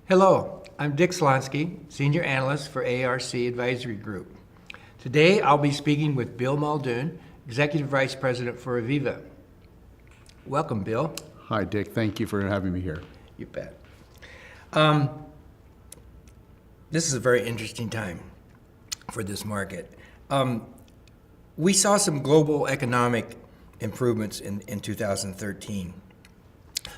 Hello, I'm Dick Slansky, Senior Analyst for ARC Advisory Group. Today I'll be speaking with Bill Muldoon, Executive Vice President for AVEVA. Welcome, Bill. Hi, Dick. Thank you for having me here. You bet. This is a very interesting time for this market. We saw some global economic improvements in 2013.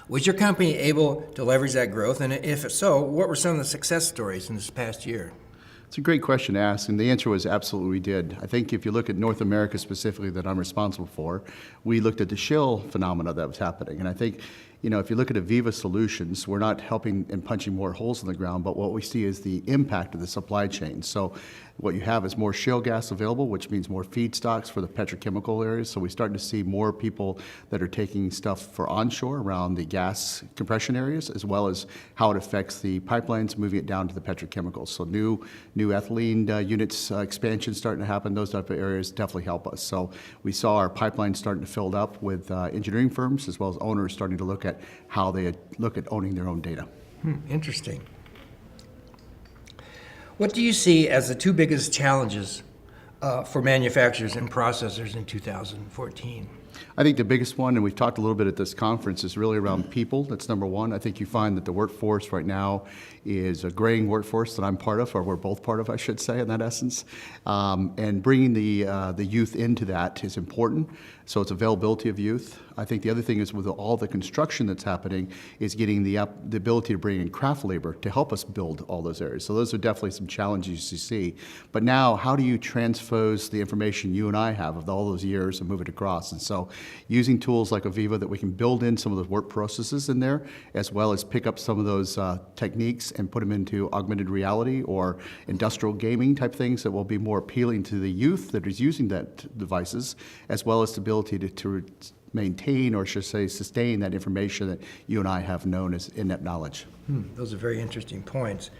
Was your company able to leverage that growth? And if so, what were some of the success stories in this past year? It's a great question to ask, and the answer was absolutely we did. I think if you look at North America specifically that I'm responsible for, we looked at the shale phenomena that was happening. And I think, if you look at AVEVA solutions, we're not helping and punching more holes in the ground, but what we see is the impact of the supply chain. So what you have is more shale gas available, which means more feedstocks for the petrochemical areas. So we're starting to see more people that are taking stuff for onshore around the gas compression areas, as well as how it affects the pipelines, moving it down to the petrochemicals. So new ethylene units expansion starting to happen. Those type of areas definitely help us. So we saw our pipelines starting to fill up with engineering firms, as well as owners starting to look at how they look at owning their own data. Interesting. What do you see as the two biggest challenges for manufacturers and processors in 2014? I think the biggest one, and we've talked a little bit at this conference, is really around people. That's number one. I think you find that the workforce right now is a graying workforce that I'm part of, or we're both part of, I should say, in that essence. And bringing the youth into that is important. So it's availability of youth. I think the other thing is with all the construction that's happening is getting the ability to bring in craft labor to help us build all those areas. So those are definitely some challenges you see. But now, how do you transpose the information you and I have of all those years and move it across? And so using tools like AVEVA that we can build in some of those work processes in there, as well as pick up some of those techniques and put them into augmented reality or industrial gaming type things that will be more appealing to the youth that is using that devices, as well as the ability to maintain, or should say sustain, that information that you and I have known as in-depth knowledge. Those are very interesting points.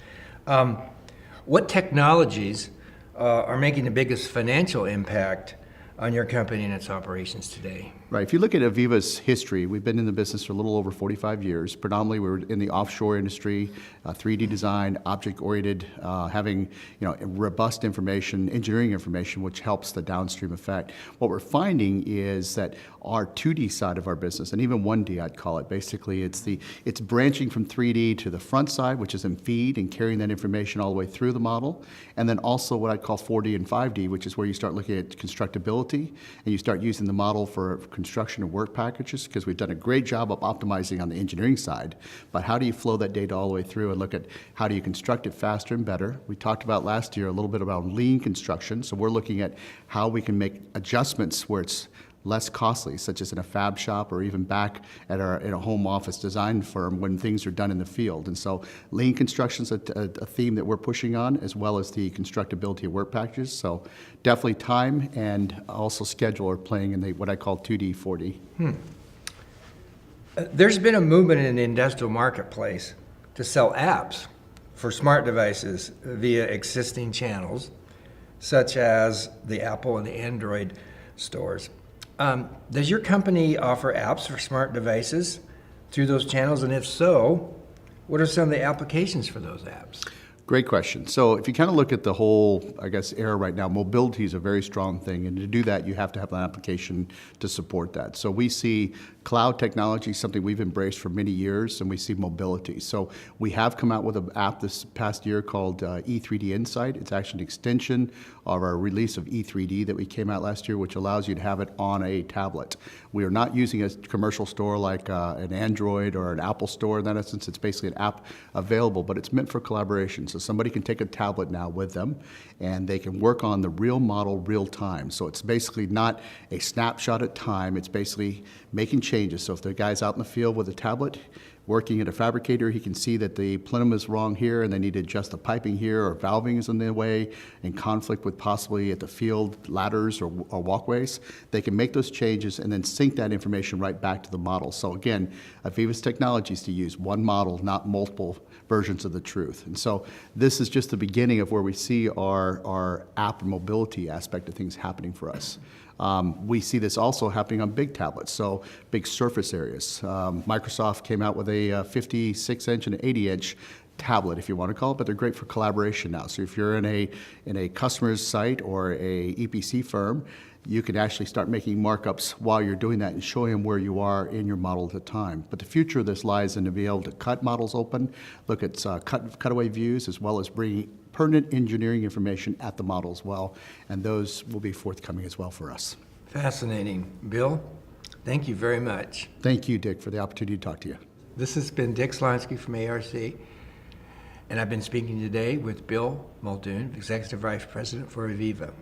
What technologies are making the biggest financial impact on your company and its operations today? Right. If you look at AVEVA's history, we've been in the business for a little over 45 years. Predominantly, we were in the offshore industry, 3D design, object-oriented, having robust information, engineering information, which helps the downstream effect. What we're finding is that our 2D side of our business, and even 1D, I'd call it, basically, it's branching from 3D to the front side, which is in feed and carrying that information all the way through the model, and then also what I'd call 4D and 5D, which is where you start looking at constructability, and you start using the model for construction of work packages, because we've done a great job of optimizing on the engineering side, but how do you flow that data all the way through and look at how do you construct it faster and better? We talked about last year a little bit about lean construction, so we're looking at how we can make adjustments where it's less costly, such as in a fab shop or even back at in a home office design firm when things are done in the field. And so lean construction is a theme that we're pushing on, as well as the constructability of work packages. So definitely time and also schedule are playing in what I call 2D, 4D. There's been a movement in the industrial marketplace to sell apps for smart devices via existing channels, such as the Apple and the Android stores. Does your company offer apps for smart devices through those channels? And if so, what are some of the applications for those apps? Great question. So if you kind of look at the whole, era right now, mobility is a very strong thing. And to do that, you have to have an application to support that. So we see cloud technology, something we've embraced for many years, and we see mobility. So we have come out with an app this past year called E3D Insight. It's actually an extension of our release of E3D that we came out last year, which allows you to have it on a tablet. We are not using a commercial store like an Android or an Apple store in that essence. It's basically an app available, but it's meant for collaboration. So somebody can take a tablet now with them, and they can work on the real model real time. So it's basically not a snapshot at time. It's basically making changes. So if the guy's out in the field with a tablet, working at a fabricator, he can see that the plenum is wrong here and they need to adjust the piping here, or valving is in the way, in conflict with possibly at the field ladders or walkways. They can make those changes and then sync that information right back to the model. So again, AVEVA's technology is to use one model, not multiple versions of the truth. And so this is just the beginning of where we see our app and mobility aspect of things happening for us. We see this also happening on big tablets, so big surface areas. Microsoft came out with a 56-inch and 80-inch tablet, if you want to call it, but they're great for collaboration now. So if you're in a customer's site or a EPC firm, you can actually start making markups while you're doing that and showing them where you are in your model at the time. But the future of this lies in to be able to cut models open, look at cutaway views, as well as bringing pertinent engineering information at the model as well, and those will be forthcoming as well for us. Fascinating. Bill, thank you very much. Thank you, Dick, for the opportunity to talk to you. This has been Dick Slansky from ARC, and I've been speaking today with Bill Muldoon, Executive Vice President for AVEVA.